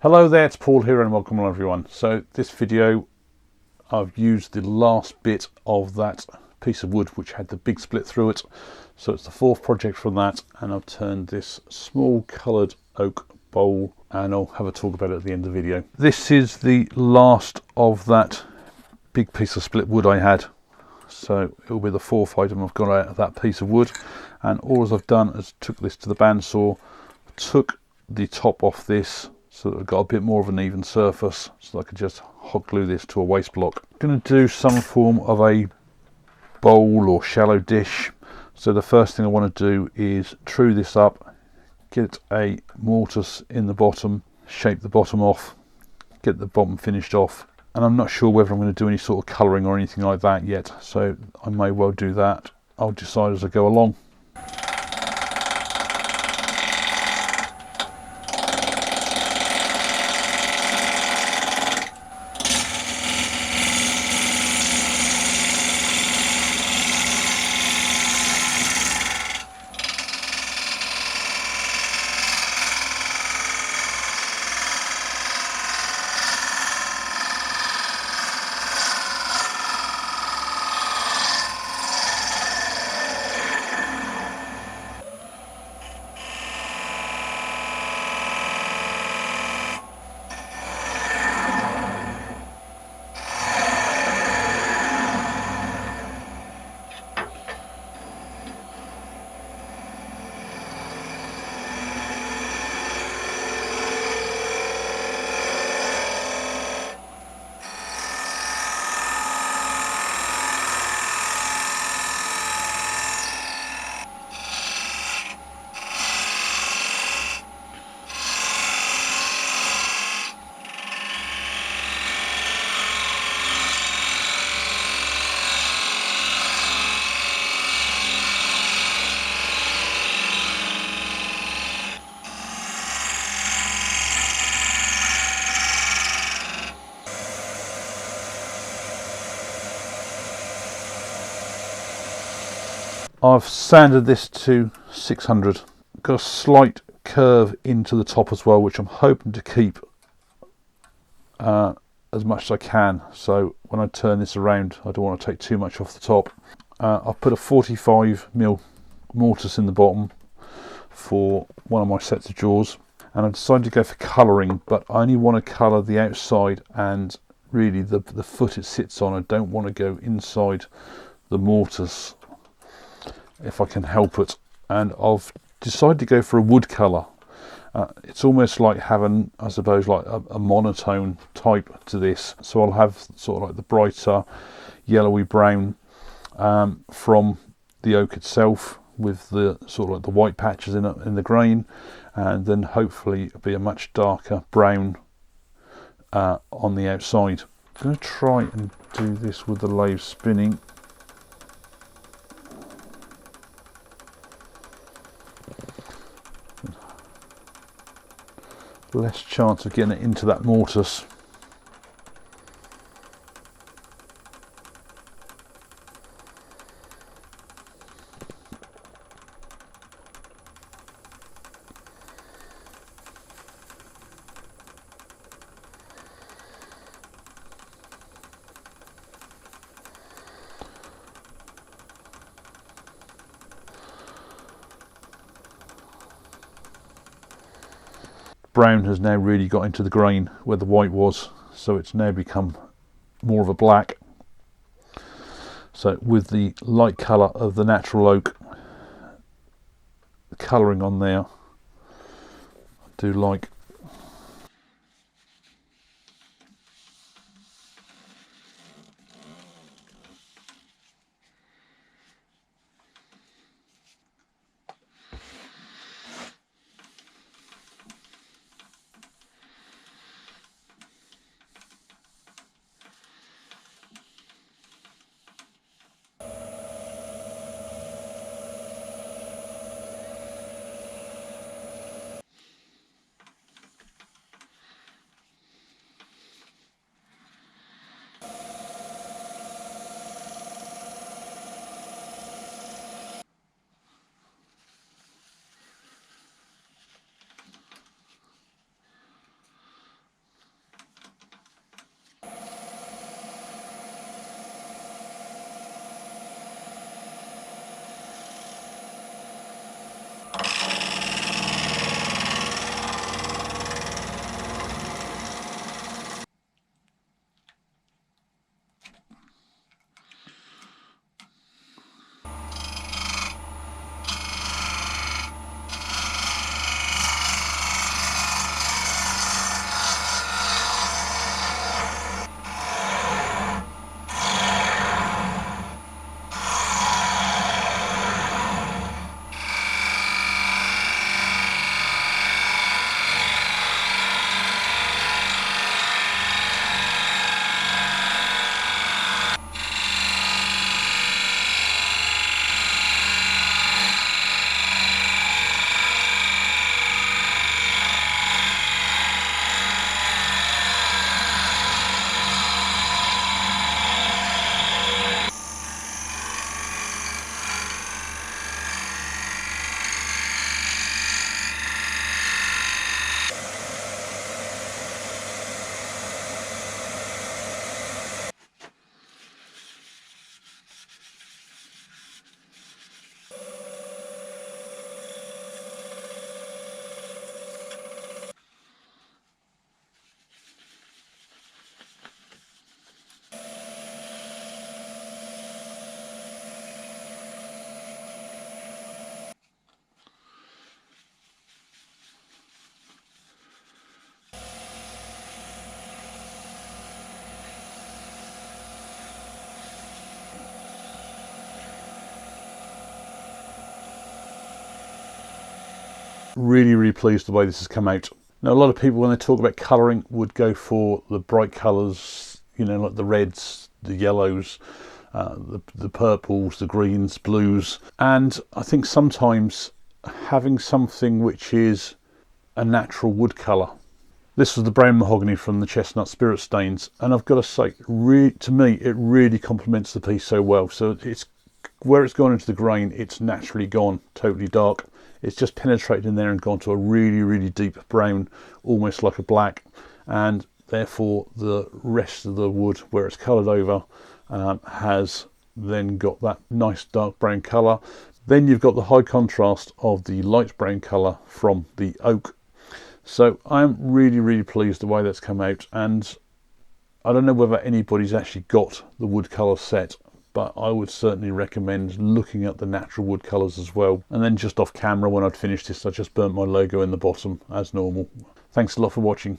Hello there, it's Paul here and welcome along everyone. So this video I've used the last bit of that piece of wood which had the big split through it. So it's the fourth project from that, and I've turned this small coloured oak bowl and I'll have a talk about it at the end of the video. This is the last of that big piece of split wood I had. So it will be the fourth item I've got out of that piece of wood, and all I've done is took this to the bandsaw, took the top off this so that I've got a bit more of an even surface, so I could just hot glue this to a waste block. I'm going to do some form of a bowl or shallow dish. So the first thing I want to do is true this up, get a mortise in the bottom, shape the bottom off, get the bottom finished off. And I'm not sure whether I'm going to do any sort of colouring or anything like that yet, so I may well do that. I'll decide as I go along. I've sanded this to 600. Got a slight curve into the top as well, which I'm hoping to keep as much as I can. So when I turn this around, I don't want to take too much off the top. I've put a 45mm mortise in the bottom for one of my sets of jaws, and I've decided to go for colouring, but I only want to colour the outside and really the foot it sits on. I don't want to go inside the mortise if I can help it, and I've decided to go for a wood colour. It's almost like having, I suppose, like a monotone type to this. So I'll have sort of like the brighter yellowy brown from the oak itself, with the sort of like the white patches in the grain, and then hopefully it'll be a much darker brown on the outside. I'm going to try and do this with the lathe spinning. Less chance of getting it into that mortise. Brown has now really got into the grain where the white was, so it's now become more of a black. So with the light colour of the natural oak, the colouring on there, I do like. really pleased the way this has come out. Now, a lot of people, when they talk about colouring, would go for the bright colours, you know, like the reds, the yellows, the purples, the greens, blues. And I think sometimes having something which is a natural wood colour. This was the brown mahogany from the Chestnut Spirit Stains, and I've got to say, to me, it really complements the piece so well. So it's where it's gone into the grain, it's naturally gone totally dark. It's just penetrated in there and gone to a really deep brown, almost like a black, and therefore the rest of the wood, where it's coloured over, has then got that nice dark brown colour. Then you've got the high contrast of the light brown colour from the oak. So I'm really pleased the way that's come out, and I don't know whether anybody's actually got the wood colour set, but I would certainly recommend looking at the natural wood colours as well. And then just off camera, when I'd finished this, I just burnt my logo in the bottom as normal. Thanks a lot for watching.